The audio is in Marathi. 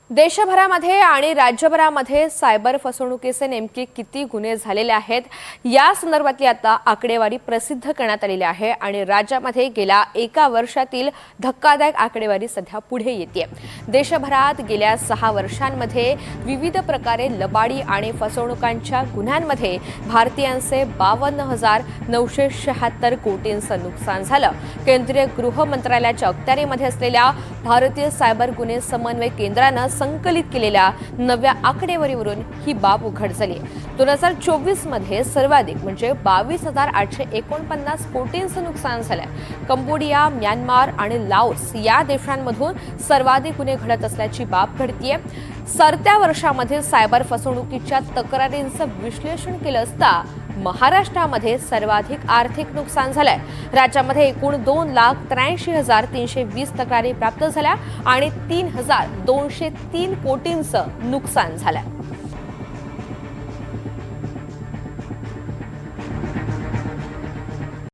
देशभरामध्ये आणि राज्यभरामध्ये सायबर फसवणुकीचे नेमके किती गुन्हे झालेले आहेत या संदर्भातली आता आकडेवारी प्रसिद्ध करण्यात आलेली आहे आणि राज्यामध्ये गेल्या एका वर्षातील धक्कादायक आकडेवारी सध्या पुढे येते। देशभरात गेल्या 6 वर्षांमध्ये विविध प्रकारे लबाडी आणि फसवणुकांच्या गुन्ह्यांमध्ये भारतीयांचे 52,976 कोटींचं नुकसान झालं। केंद्रीय गृह मंत्रालयाच्या अखत्यारीमध्ये असलेल्या भारतीय सायबर गुन्हे समन्वय केंद्रानं संकलित केलेल्या नव्या आकडेवारीवरून ही बाब उघड झाली। 2024 मध्ये सर्वाधिक म्हणजे 22,849 कोटींचं नुकसान झालंय। कंबोडिया, म्यानमार आणि लाओस या देशांमधून सर्वाधिक गुन्हे घडत असल्याची बाब घडतीये। सरत्या वर्षामध्ये सायबर फसवणुकीच्या तक्रारींचं विश्लेषण केलं असता महाराष्ट्रामध्ये सर्वाधिक आर्थिक नुकसान झालंय। राज्यामध्ये एकूण 2,83,320 तक्रारी प्राप्त झाल्या आणि 3,203 कोटींचं नुकसान झालंय।